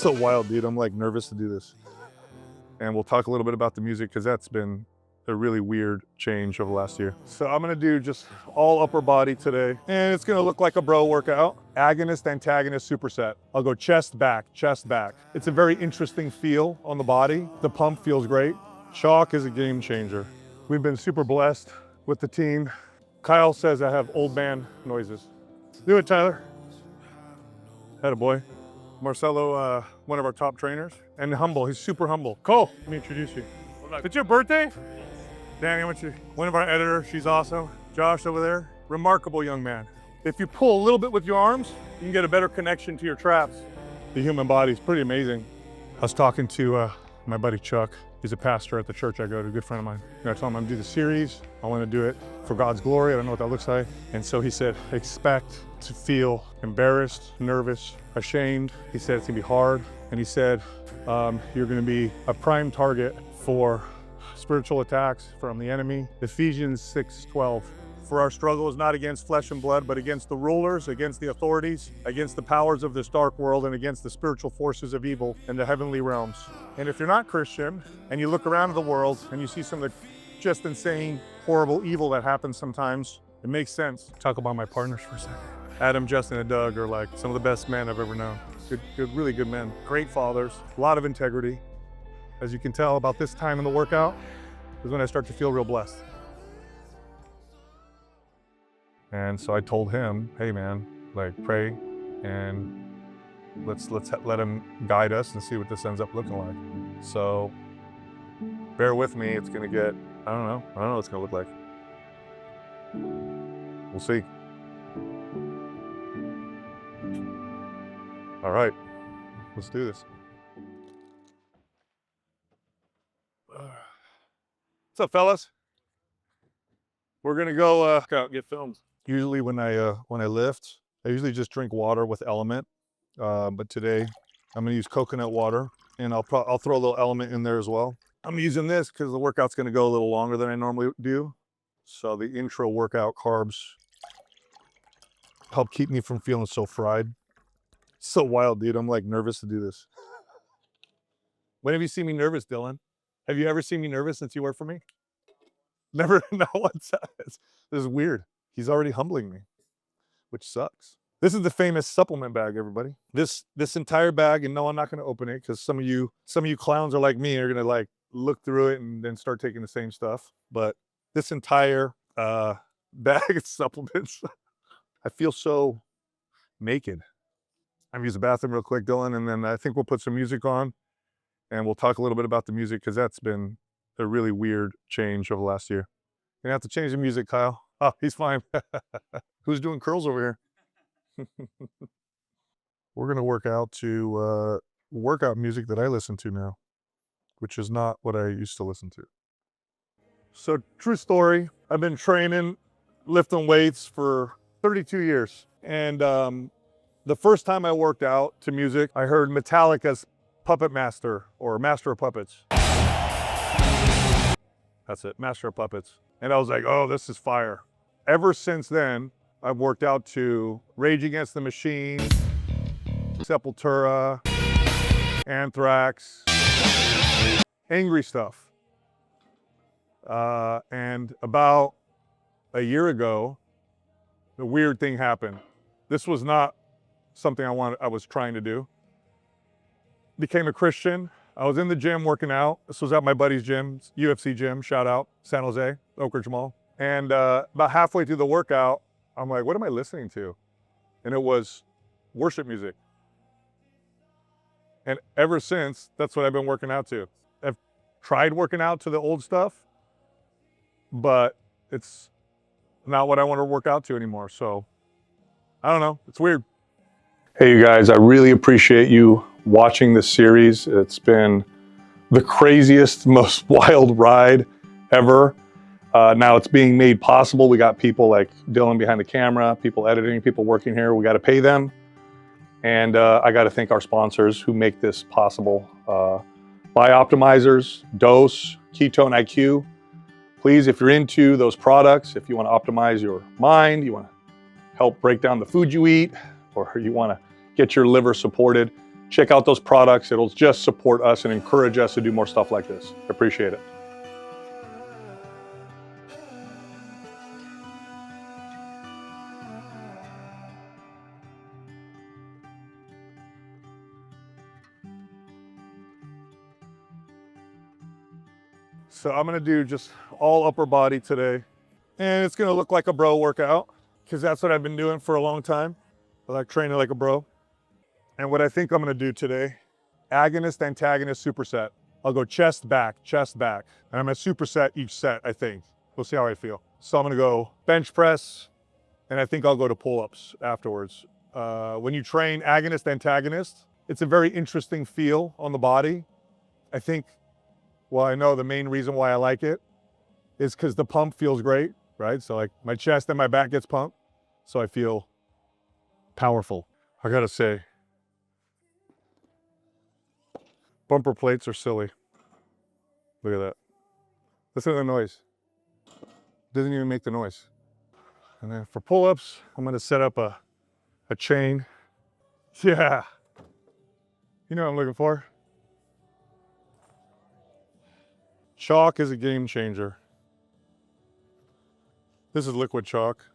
so wild, dude. I'm like nervous to do this. And we'll talk a little bit about the music because that's been a really weird change over last year. So I'm gonna do just all upper body today. And it's gonna look like a bro workout. Agonist, antagonist, superset. I'll go chest, back, chest, back. It's a very interesting feel on the body. The pump feels great. Chalk is a game changer. We've been super blessed with the team. Kyle says I have old man noises. Do it, Tyler. Atta boy. Marcelo, one of our top trainers, and humble. He's super humble. Cole, let me introduce you. It's your birthday? Danny, one of our editors, she's awesome. Josh over there, remarkable young man. If you pull a little bit with your arms, you can get a better connection to your traps. The human body is pretty amazing. I was talking to my buddy Chuck. He's a pastor at the church I go to, a good friend of mine. I told him I'm gonna do the series. I want to do it for God's glory. I don't know what that looks like. And so he said, expect to feel embarrassed, nervous, ashamed. He said it's gonna be hard. And he said, you're gonna be a prime target for spiritual attacks from the enemy. Ephesians 6:12. For our struggle is not against flesh and blood, but against the rulers, against the authorities, against the powers of this dark world, and against the spiritual forces of evil in the heavenly realms. And if you're not Christian, and you look around the world, and you see some of the just insane, horrible evil that happens sometimes, it makes sense. Talk about my partners for a second. Adam, Justin, and Doug are like some of the best men I've ever known. Good, really good men. Great fathers, a lot of integrity. As you can tell about this time in the workout is when I start to feel real blessed. And so I told him, hey man, like pray and let's let him guide us and see what this ends up looking like. So bear with me, it's gonna get, I don't know what it's gonna look like. We'll see. All right, let's do this. What's up, fellas? We're gonna go out and get filmed. Usually when I lift, I usually just drink water with Element, but today I'm gonna use coconut water, and I'll throw a little Element in there as well. I'm using this because the workout's gonna go a little longer than I normally do, so the intro workout carbs help keep me from feeling so fried. So wild, dude. I'm like nervous to do this. When have you seen me nervous, Dylan? Have you ever seen me nervous since you work for me? Never. No one says. This is weird. He's already humbling me, which sucks. This is the famous supplement bag, everybody. This entire bag, and no, I'm not going to open it because some of you clowns are like me, are going to like look through it and then start taking the same stuff. But this entire bag of supplements, I feel so naked. I'm gonna use the bathroom real quick, Dylan, and then I think we'll put some music on, and we'll talk a little bit about the music because that's been a really weird change over the last year. You're gonna have to change the music, Kyle. Oh, he's fine. Who's doing curls over here? We're gonna work out to workout music that I listen to now, which is not what I used to listen to. So true story, I've been training, lifting weights for 32 years. And the first time I worked out to music, I heard Metallica's Puppet Master, or Master of Puppets. That's it, Master of Puppets. And I was like, oh, this is fire. Ever since then, I've worked out to Rage Against the Machine, Sepultura, Anthrax, angry stuff. And about a year ago, the weird thing happened. This was not something I was trying to do. Became a Christian. I was in the gym working out. This was at my buddy's gym, UFC gym, shout out, San Jose, Oak Ridge Mall. And about halfway through the workout, I'm like, what am I listening to? And it was worship music. And ever since, that's what I've been working out to. I've tried working out to the old stuff, but it's not what I want to work out to anymore. So I don't know, it's weird. Hey you guys, I really appreciate you watching this series. It's been the craziest, most wild ride ever. Now it's being made possible. We got people like Dylan behind the camera, people editing, people working here. We got to pay them. And I got to thank our sponsors who make this possible. Bioptimizers, Dose, Ketone IQ. Please, if you're into those products, if you want to optimize your mind, you want to help break down the food you eat, or you want to get your liver supported, check out those products. It'll just support us and encourage us to do more stuff like this. Appreciate it. So I'm gonna do just all upper body today. And it's gonna look like a bro workout because that's what I've been doing for a long time. I like training like a bro. And what I think I'm gonna do today, agonist, antagonist, superset. I'll go chest, back, and I'm gonna superset each set, I think. We'll see how I feel. So I'm gonna go bench press, and I think I'll go to pull-ups afterwards. When you train agonist, antagonist, it's a very interesting feel on the body. I think, well, I know the main reason why I like it is because the pump feels great, right? So like my chest and my back gets pumped, so I feel powerful. I gotta say, bumper plates are silly. Look at that. Listen to the noise. Doesn't even make the noise. And then for pull-ups, I'm gonna set up a chain. Yeah. You know what I'm looking for? Chalk is a game changer. This is liquid chalk.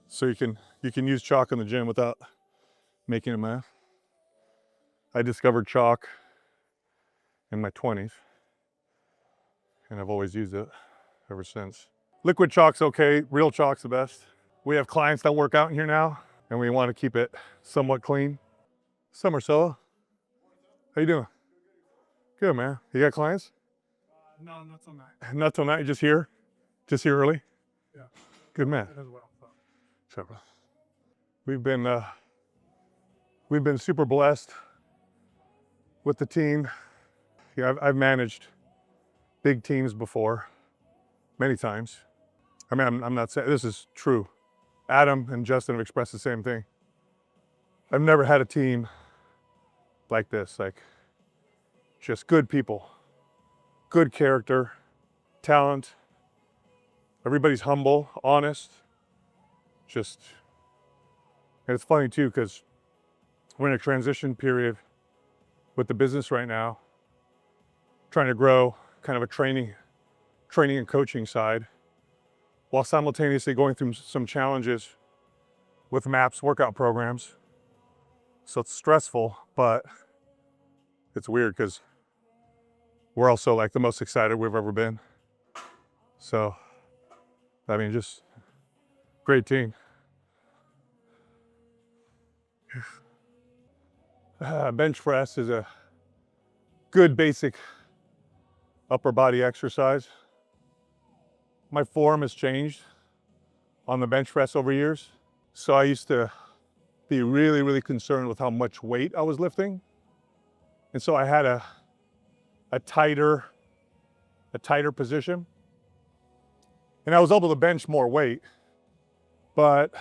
So you can use chalk in the gym without making a mess. I discovered chalk in my 20s, and I've always used it ever since. Liquid chalk's okay, real chalk's the best. We have clients that work out in here now, and we want to keep it somewhat clean. Summer Solo, how you doing? Good, man. You got clients? No, not till night. Not till night, you just here? Just here early? Yeah. Good man. As well. So we've been super blessed with the team. Yeah, I've managed big teams before, many times. I mean, I'm not saying, this is true. Adam and Justin have expressed the same thing. I've never had a team like this, like just good people, good character, talent. Everybody's humble, honest, just, and it's funny too, because we're in a transition period with the business right now, trying to grow kind of a training and coaching side, while simultaneously going through some challenges with MAPS workout programs. So it's stressful, but it's weird because we're also like the most excited we've ever been. So, I mean, just great team. Bench press is a good basic upper body exercise. My form has changed on the bench press over years. So I used to be really, really concerned with how much weight I was lifting. And so I had a tighter position. And I was able to bench more weight, but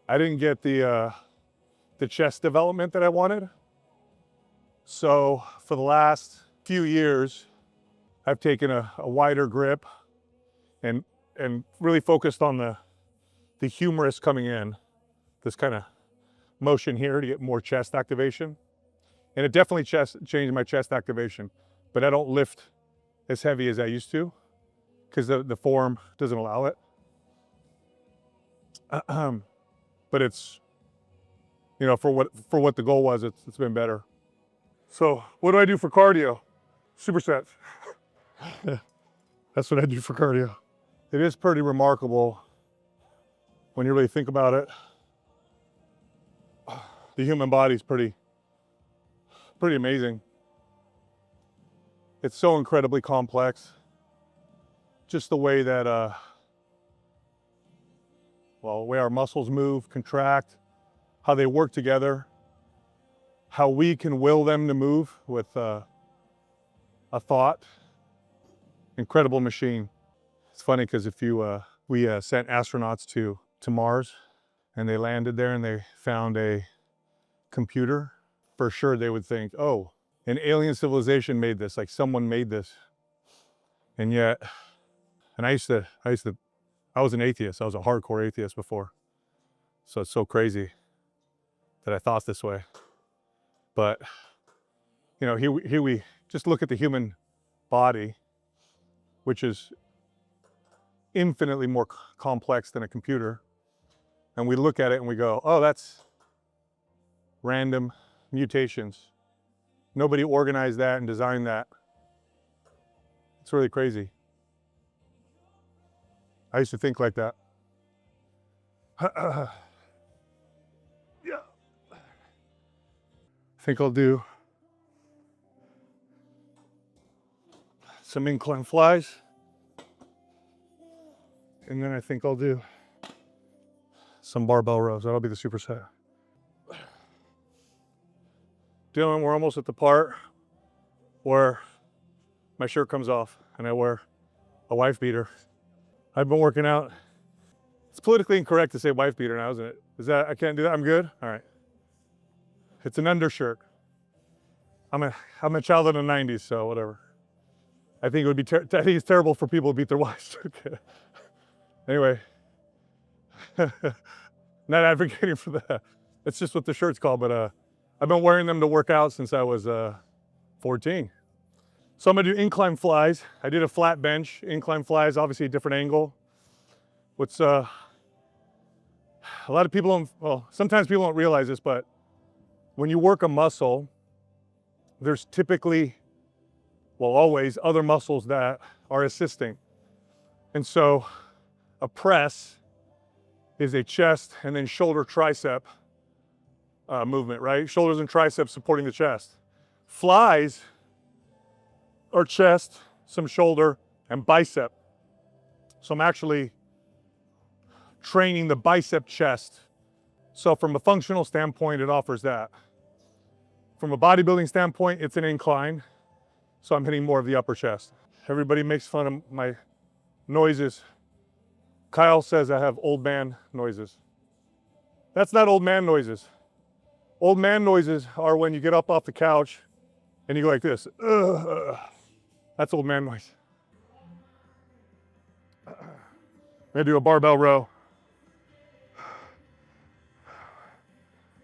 I didn't get the chest development that I wanted. So for the last few years, I've taken a wider grip and really focused on the humerus coming in, this kind of motion here to get more chest activation. And it definitely changed my chest activation, but I don't lift as heavy as I used to because the form doesn't allow it. But it's, you know, for what the goal was, it's been better. So what do I do for cardio? Supersets. That's what I do for cardio. It is pretty remarkable when you really think about it. The human body is pretty amazing. It's so incredibly complex. Just the way that, the way our muscles move, contract, how they work together, how we can will them to move with a thought. Incredible machine. It's funny because if we sent astronauts to Mars and they landed there and they found a computer, for sure they would think, oh, an alien civilization made this, like someone made this. And yet, and I was an atheist. I was a hardcore atheist before. So it's so crazy that I thought this way. But, you know, here we just look at the human body, which is infinitely more complex than a computer. And we look at it and we go, oh, that's random mutations. Nobody organized that and designed that. It's really crazy. I used to think like that. Yeah. I think I'll do some incline flies. And then I think I'll do some barbell rows. That'll be the superset. Dylan, we're almost at the part where my shirt comes off and I wear a wife beater. I've been working out. It's politically incorrect to say wife beater now, isn't it? Is that, I can't do that? I'm good? All right. It's an undershirt. I'm a child of the 90s, so whatever. I think it would be, I think it's terrible for people to beat their wives. Okay. Anyway, not advocating for that. It's just what the shirt's called, but I've been wearing them to work out since I was 14. So I'm gonna do incline flies. I did a flat bench. Incline flies, obviously a different angle. What's, a lot of people don't, well, sometimes people don't realize this, but when you work a muscle, there's typically, well, always other muscles that are assisting. And so a press is a chest and then shoulder tricep movement, right? Shoulders and triceps supporting the chest. Flies are chest, some shoulder, and bicep. So I'm actually training the bicep chest. So from a functional standpoint, it offers that. From a bodybuilding standpoint, it's an incline. So I'm hitting more of the upper chest. Everybody makes fun of my noises. Kyle says I have old man noises. That's not old man noises. Old man noises are when you get up off the couch and you go like this. That's old man noise. I'm gonna do a barbell row.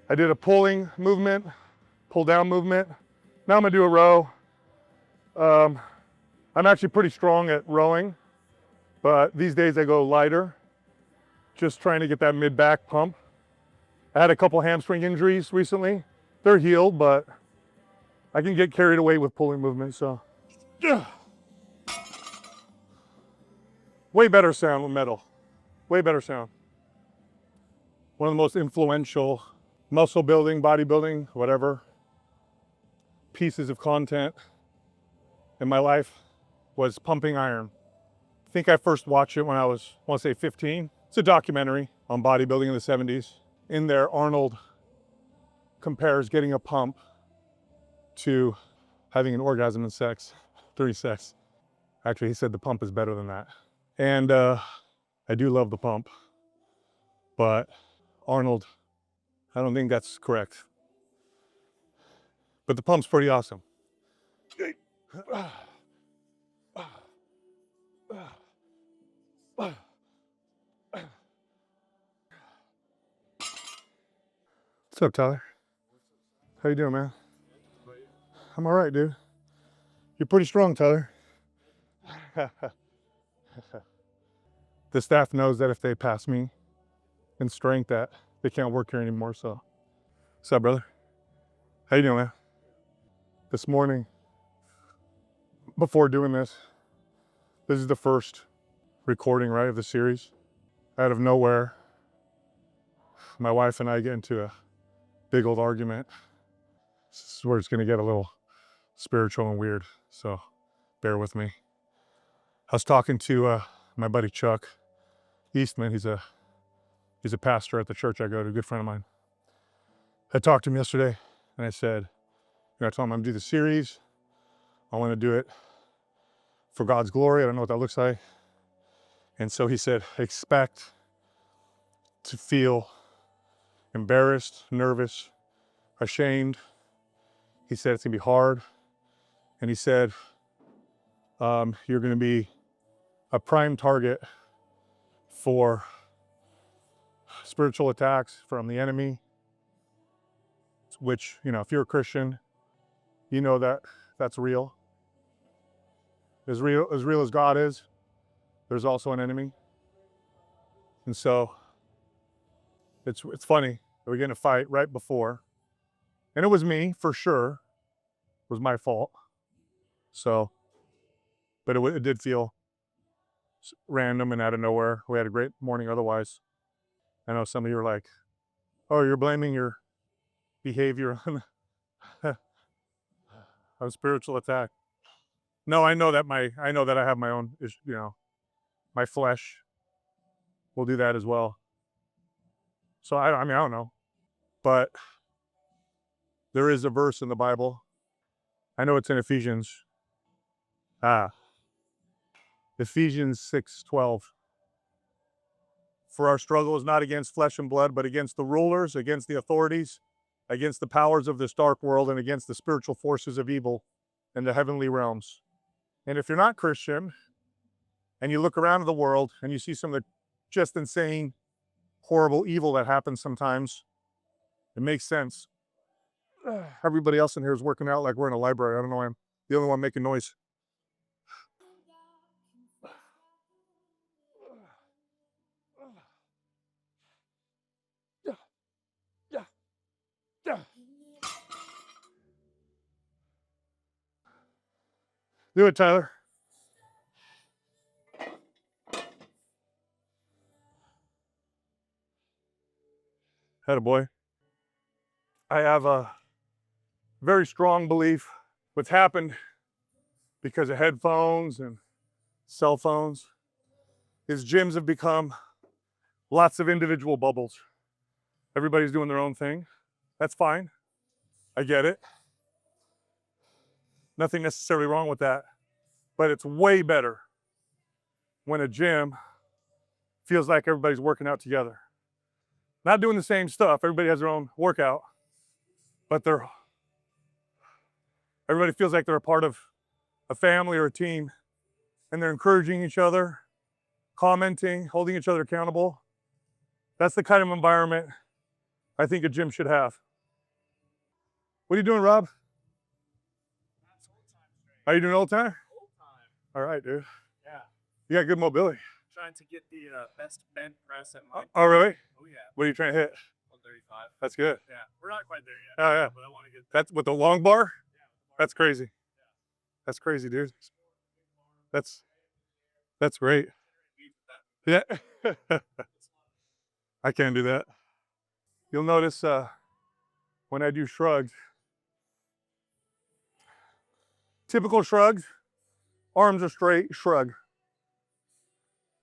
I did a pulling movement, pull down movement. Now I'm gonna do a row. I'm actually pretty strong at rowing, but these days I go lighter, just trying to get that mid-back pump. I had a couple hamstring injuries recently. They're healed, but I can get carried away with pulling movement, so. Way better sound with metal, way better sound. One of the most influential muscle building, bodybuilding, whatever, pieces of content in my life was Pumping Iron. I think I first watched it when I was, I want to say 15. It's a documentary on bodybuilding in the 70s. In there, Arnold compares getting a pump to having an orgasm in sex, during sex. Actually, he said the pump is better than that. And I do love the pump, but Arnold, I don't think that's correct. But the pump's pretty awesome. What's up, Tyler? How you doing, man? I'm all right, dude. You're pretty strong, Tyler. The staff knows that if they pass me in strength that they can't work here anymore, so. What's up, brother? How you doing, man? This morning, before doing this is the first recording, right, of the series. Out of nowhere, my wife and I get into a big old argument. This is where it's gonna get a little spiritual and weird, so bear with me. I was talking to my buddy Chuck Eastman. He's a pastor at the church I go to, a good friend of mine. I talked to him yesterday and I said, I told him I'm gonna do the series. I want to do it for God's glory. I don't know what that looks like. And so he said, expect to feel embarrassed, nervous, ashamed. He said it's gonna be hard. And he said, you're gonna be a prime target for spiritual attacks from the enemy. which, you know, if you're a Christian, you know that that's real. As real as God is, there's also an enemy. And so it's funny that we get in a fight right before. And it was me, for sure. It was my fault. So, but it did feel random and out of nowhere. We had a great morning otherwise. I know some of you are like, oh, you're blaming your behavior on a spiritual attack. No, I know that I have my own, you know, my flesh will do that as well. So I mean, I don't know, but there is a verse in the Bible. I know it's in Ephesians. Ephesians 6:12. For our struggle is not against flesh and blood, but against the rulers, against the authorities, against the powers of this dark world, and against the spiritual forces of evil in the heavenly realms. And if you're not Christian, and you look around the world and you see some of the just insane, horrible evil that happens sometimes, it makes sense. Everybody else in here is working out like we're in a library. I don't know why I'm the only one making noise. Do it, Tyler. Attaboy. I have a very strong belief what's happened because of headphones and cell phones is gyms have become lots of individual bubbles. Everybody's doing their own thing. That's fine. I get it. Nothing necessarily wrong with that. But it's way better when a gym feels like everybody's working out together. Not doing the same stuff. Everybody has their own workout, but everybody feels like they're a part of a family or a team, and they're encouraging each other, commenting, holding each other accountable. That's the kind of environment I think a gym should have. What are you doing, Rob? Are you doing old time? Old time. All right, dude. Yeah. You got good mobility. Trying to get the best bench press at my. Oh, really? Oh yeah. What are you trying to hit? 135. That's good. Yeah, we're not quite there yet. Oh, yeah. But I want to get there. That's with the long bar? Yeah, That's crazy. That's crazy, dude. That's great. Yeah. I can't do that. You'll notice when I do shrugs, typical shrugs, arms are straight, shrug.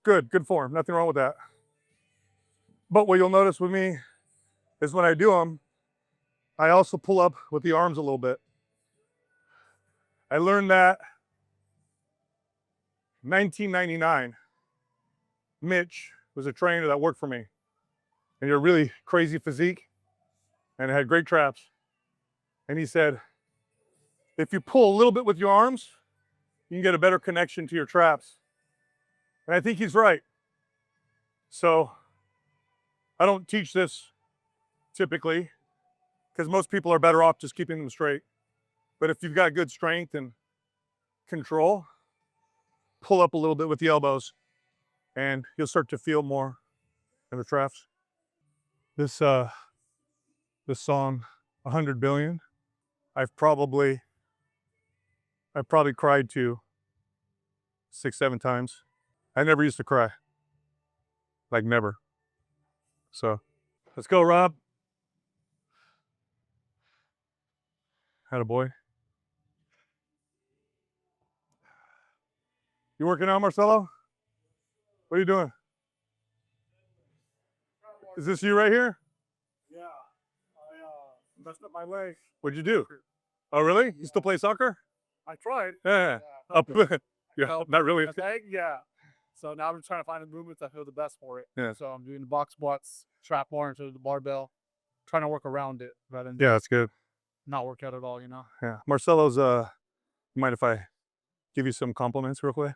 Good form, nothing wrong with that. But what you'll notice with me is when I do them, I also pull up with the arms a little bit. I learned that 1999. Mitch was a trainer that worked for me. And he had a really crazy physique and had great traps. And he said, if you pull a little bit with your arms, you can get a better connection to your traps. And I think he's right. So I don't teach this typically because most people are better off just keeping them straight. But if you've got good strength and control, pull up a little bit with the elbows and you'll start to feel more in the traps. This song, 100 Billion, I've probably cried to 6-7 times. I never used to cry. Like never. So let's go, Rob. Attaboy. You working out, Marcelo? What are you doing? Is this you right here? Yeah. I messed up my leg. What'd you do? Oh, really? You still play soccer? I tried. Yeah. Yeah, not really. Yeah. So now I'm trying to find the movements that feel the best for it. Yeah. So I'm doing the box squats, strap bar instead of the barbell, trying to work around it rather than Yeah, that's good. not work out at all, you know? Yeah. Marcelo's, you mind if I give you some compliments real quick?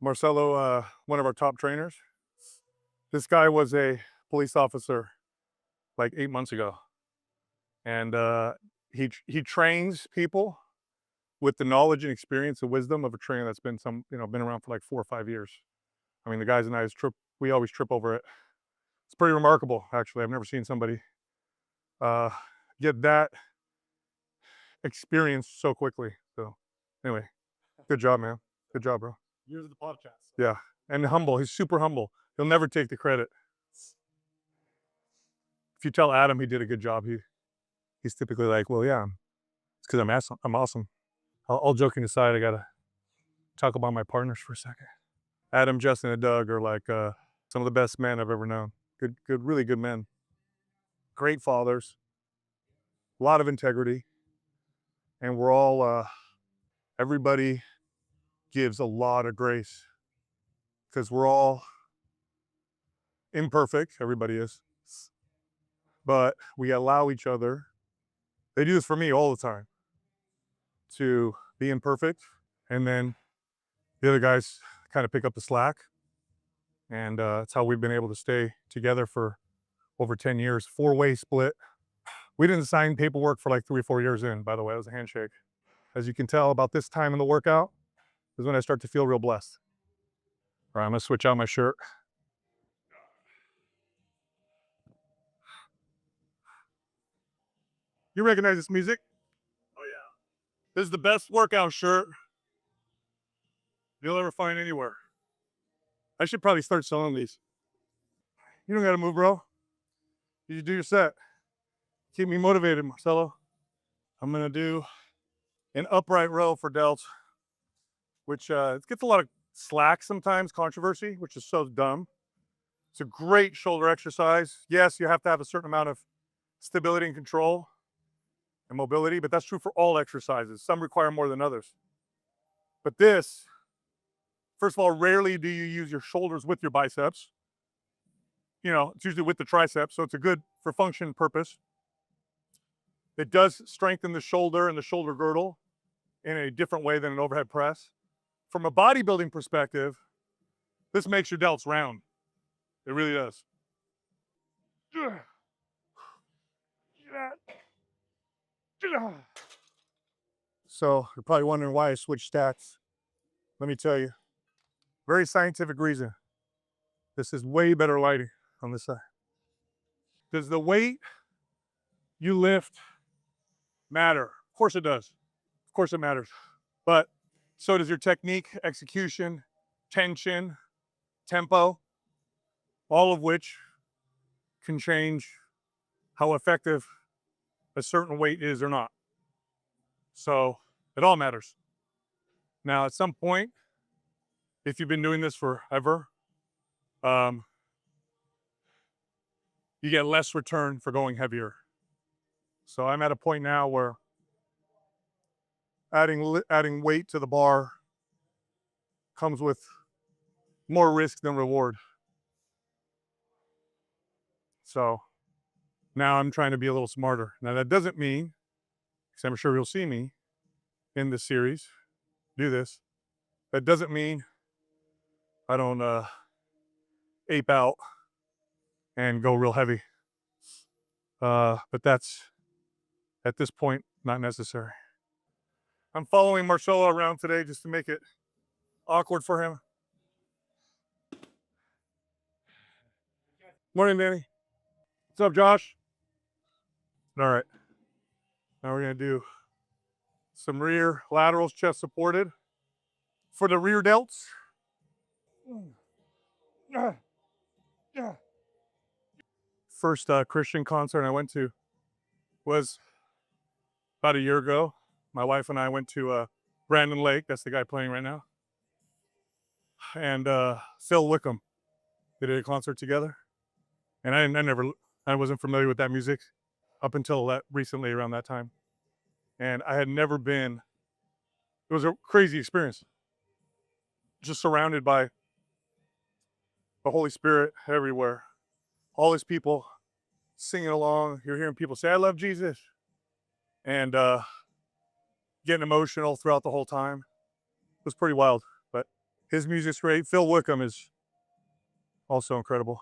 Marcelo, one of our top trainers. This guy was a police officer like 8 months ago. And he trains people with the knowledge and experience and wisdom of a trainer that's been been around for like 4 or 5 years. I mean, the guys and I we always trip over it. It's pretty remarkable, actually. I've never seen somebody uh, get that experience so quickly. So anyway, good job, man. Good job, bro. Years of the podcast. Yeah. And humble. He's super humble. He'll never take the credit. If you tell Adam he did a good job, he's typically like, well, yeah, it's because I'm awesome. All joking aside, I gotta talk about my partners for a second. Adam, Justin, and Doug are like some of the best men I've ever known. Really good men. Great fathers. A lot of integrity. And we're all, everybody gives a lot of grace because we're all imperfect. Everybody is. But we allow each other, they do this for me all the time, to be imperfect. And then the other guys kind of pick up the slack. And that's how we've been able to stay together for over 10 years, 4-way split. We didn't sign paperwork for like 3 or 4 years in, by the way. It was a handshake. As you can tell, about this time in the workout is when I start to feel real blessed. All right, I'm gonna switch out my shirt. You recognize this music? Oh yeah. This is the best workout shirt you'll ever find anywhere. I should probably start selling these. You don't gotta move, bro. You just do your set. Keep me motivated, Marcelo. I'm gonna do an upright row for delts, which it gets a lot of slack sometimes, controversy, which is so dumb. It's a great shoulder exercise. Yes, you have to have a certain amount of stability and control and mobility, but that's true for all exercises. Some require more than others. But this, first of all, rarely do you use your shoulders with your biceps. It's usually with the triceps, so it's a good for function purpose. It does strengthen the shoulder and the shoulder girdle in a different way than an overhead press. From a bodybuilding perspective, this makes your delts round. It really does. So you're probably wondering why I switched stats. Let me tell you, very scientific reason. This is way better lighting on this side. Does the weight you lift matter? Of course it does. Of course it matters. But so does your technique, execution, tension, tempo, all of which can change how effective a certain weight is or not. So it all matters. Now, at some point, if you've been doing this forever, you get less return for going heavier. So I'm at a point now where adding weight to the bar comes with more risk than reward. So now I'm trying to be a little smarter. Now that doesn't mean, because I'm sure you'll see me in this series do this, that doesn't mean I don't ape out and go real heavy. But that's, at this point, not necessary. I'm following Marcelo around today just to make it awkward for him. Morning, Danny. What's up, Josh? All right. Now we're gonna do some rear laterals, chest supported. For the rear delts. First Christian concert I went to was about a year ago. My wife and I went to Brandon Lake. That's the guy playing right now. And Phil Wickham. They did a concert together. And I wasn't familiar with that music up until recently around that time. And I had never been, it was a crazy experience. Just surrounded by the Holy Spirit everywhere. All these people singing along. You're hearing people say, I love Jesus. And getting emotional throughout the whole time. It was pretty wild. But his music's great. Phil Wickham is also incredible.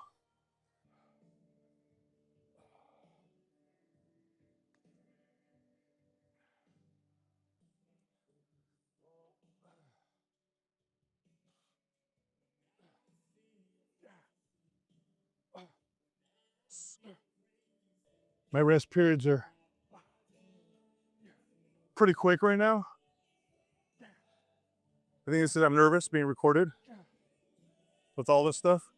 My rest periods are pretty quick right now. I think this is I'm nervous being recorded with all this stuff.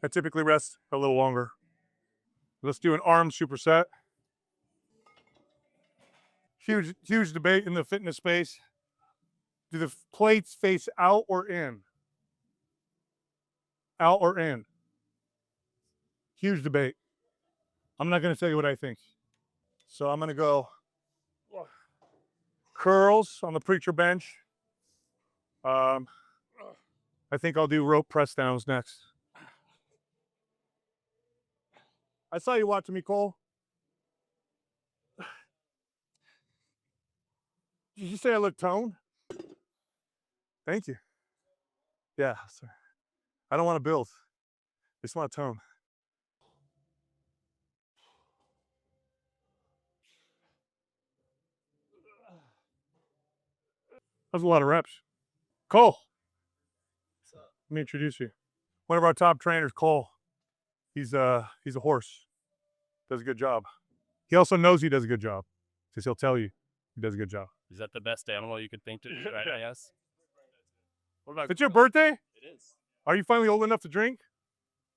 I typically rest a little longer. Let's do an arm superset. Huge debate in the fitness space. Do the plates face out or in? Out or in? Huge debate. I'm not going to tell you what I think. So I'm going to go curls on the preacher bench. I think I'll do rope press downs next. I saw you watching me, Cole. Did you say I look toned? Thank you. Yeah, sir. I don't want to build. I just want to tone. That's a lot of reps. Cole, let me introduce you. One of our top trainers, Cole. He's a horse. Does a good job. He also knows he does a good job because he'll tell you he does a good job. Is that the best animal you could think to describe, I guess? What about It's your birthday? It is. Are you finally old enough to drink?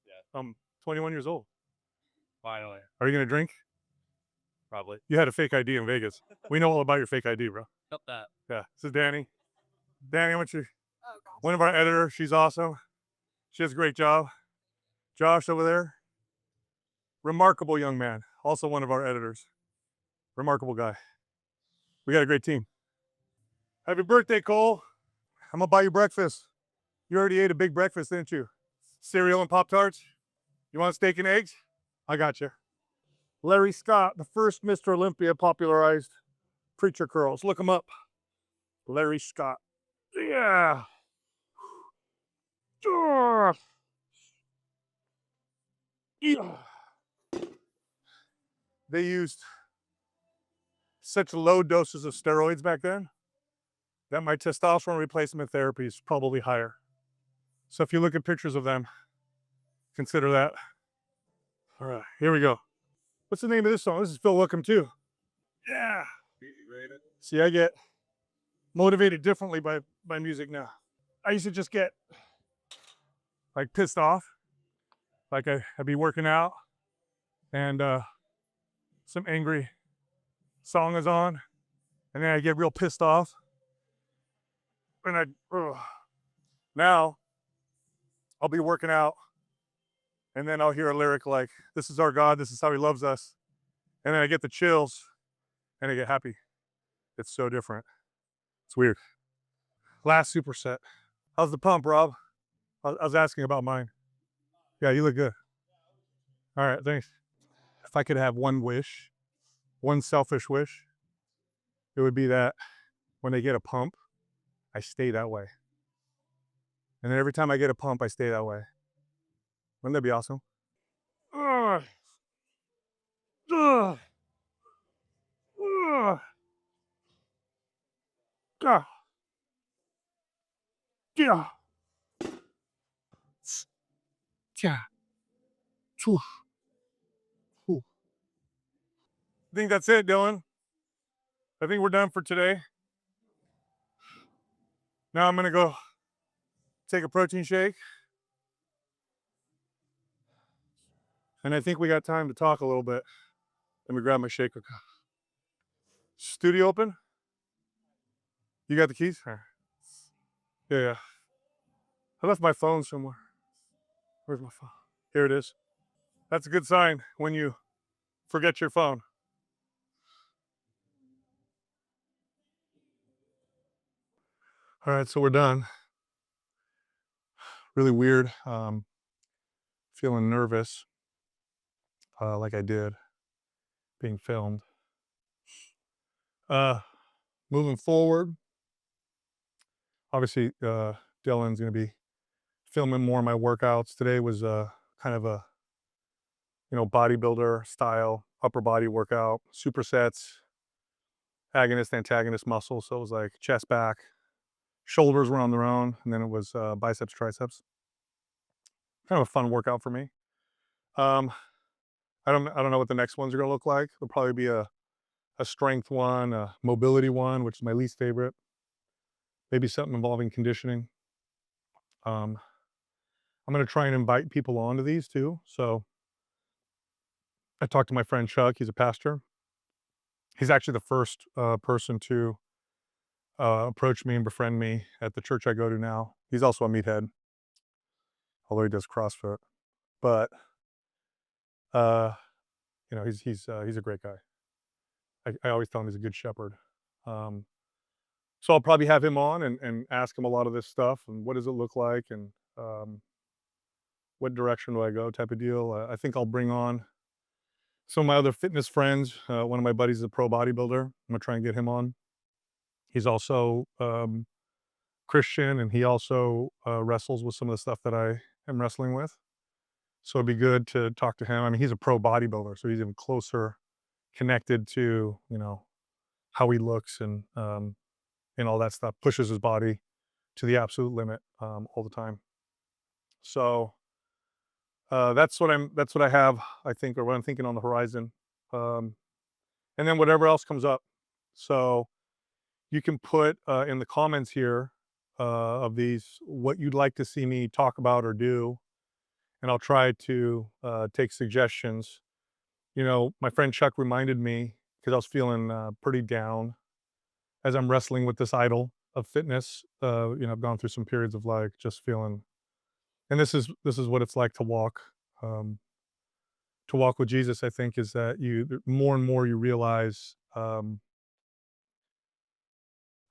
Yeah. I'm 21 years old. Finally. Are you going to drink? Probably. You had a fake ID in Vegas. We know all about your fake ID, bro. Cut that. Yeah. This is Danny. Danny, I want you. One of our editors. She's awesome. She does a great job. Josh over there. Remarkable young man. Also one of our editors. Remarkable guy. We got a great team. Happy birthday, Cole. I'm going to buy you breakfast. You already ate a big breakfast, didn't you? Cereal and Pop-Tarts? You want steak and eggs? I got you. Larry Scott, the first Mr. Olympia popularized preacher curls. Look him up. Larry Scott. Yeah. Yeah. They used such low doses of steroids back then that my testosterone replacement therapy is probably higher. So if you look at pictures of them, consider that. All right, here we go. What's the name of this song? This is Phil Wickham too. Yeah. See, I get motivated differently by music now. I used to just get like pissed off. Like I'd be working out and some angry song is on and then I get real pissed off. And now I'll be working out and then I'll hear a lyric like, "This is our God, this is how he loves us." And then I get the chills and I get happy. It's so different. It's weird. Last superset. How's the pump, Rob? I was asking about mine. Yeah, you look good. All right, thanks. If I could have one wish, one selfish wish, it would be that when I get a pump, I stay that way. And then every time I get a pump, I stay that way. Wouldn't that be awesome? Ugh. Ugh. Ugh. Ugh. Yeah. Yeah. I think that's it, Dylan. I think we're done for today. Now I'm gonna go take a protein shake. And I think we got time to talk a little bit. Let me grab my shaker. Studio open? You got the keys? Yeah. I left my phone somewhere. Where's my phone? Here it is. That's a good sign when you forget your phone. All right, so we're done. Really weird. Feeling nervous, like I did, being filmed. Moving forward, obviously, Dylan's going to be filming more of my workouts. Today was kind of a, bodybuilder style upper body workout, supersets, agonist, antagonist muscles. So it was like chest, back, shoulders were on their own, and then it was biceps, triceps. Kind of a fun workout for me. I don't know what the next ones are gonna look like. There'll probably be a strength one, a mobility one, which is my least favorite. Maybe something involving conditioning. Um, I'm gonna try and invite people onto these too. So I talked to my friend Chuck. He's a pastor. He's actually the first person to approach me and befriend me at the church I go to now. He's also a meathead, although he does CrossFit. But uh, he's a great guy. I always tell him he's a good shepherd. Um, so I'll probably have him on and ask him a lot of this stuff and what does it look like and um, what direction do I go type of deal. I think I'll bring on some of my other fitness friends. One of my buddies is a pro bodybuilder. I'm gonna try and get him on. He's also Christian, and he also wrestles with some of the stuff that I am wrestling with. So it'd be good to talk to him. I mean, he's a pro bodybuilder, so he's even closer connected to how he looks and all that stuff. Pushes his body to the absolute limit all the time. So that's what I have. I think, or what I'm thinking on the horizon, um, and then whatever else comes up. So you can put in the comments here of these what you'd like to see me talk about or do, and I'll try to take suggestions. My friend Chuck reminded me because I was feeling pretty down as I'm wrestling with this idol of fitness. I've gone through some periods of like just feeling, and this is what it's like um, to walk with Jesus. I think is that more and more you realize.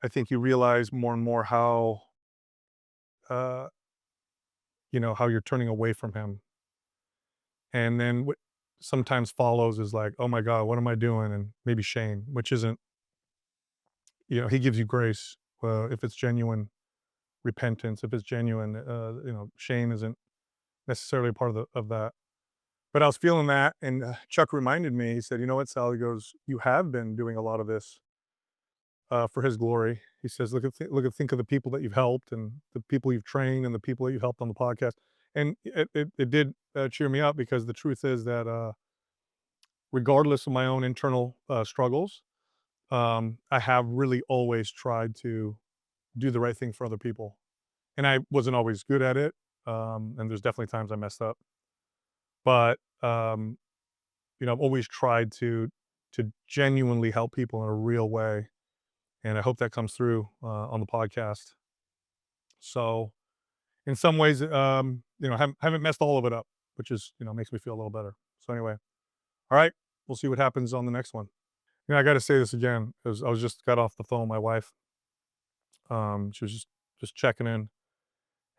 I think you realize more and more how uh, how you're turning away from Him, and then what sometimes follows is like, oh my God, what am I doing? And maybe shame, which isn't. He gives you grace if it's genuine repentance, if it's genuine. Shame isn't necessarily a part of that. But I was feeling that, and Chuck reminded me. He said, "You know what, Sal?" He goes, "You have been doing a lot of this for His glory." He says, Think of the people that you've helped, and the people you've trained, and the people that you helped on the podcast." And it did cheer me up because the truth is that regardless of my own internal struggles, I have really always tried to do the right thing for other people, and I wasn't always good at it. And there's definitely times I messed up, but I've always tried to genuinely help people in a real way, and I hope that comes through on the podcast. So, in some ways, haven't messed all of it up, which is makes me feel a little better. So anyway, all right, we'll see what happens on the next one. I got to say this again because I was just got off the phone with my wife. She was just checking in,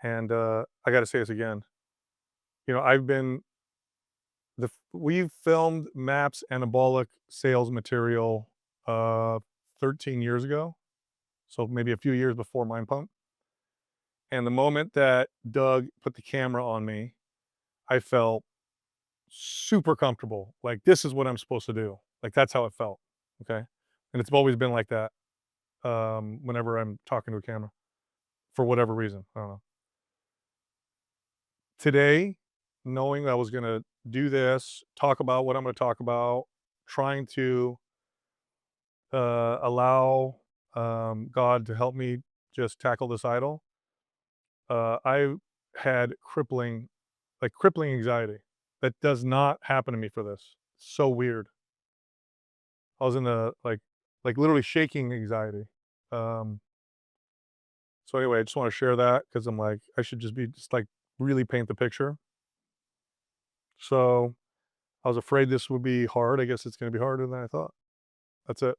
and I got to say this again. I've been we've filmed MAPS anabolic sales material 13 years ago, so maybe a few years before Mind Pump. And the moment that Doug put the camera on me, I felt super comfortable. Like, this is what I'm supposed to do. Like, that's how it felt. Okay. And it's always been like that whenever I'm talking to a camera for whatever reason. I don't know. Today, knowing I was going to do this, talk about what I'm going to talk about, trying to allow God to help me just tackle this idol, I had crippling anxiety. That does not happen to me for this. So weird. I was in the like literally shaking anxiety. Um, so anyway, I just want to share that because I'm like, I should just like really paint the picture. So I was afraid this would be hard. I guess it's going to be harder than I thought. That's it.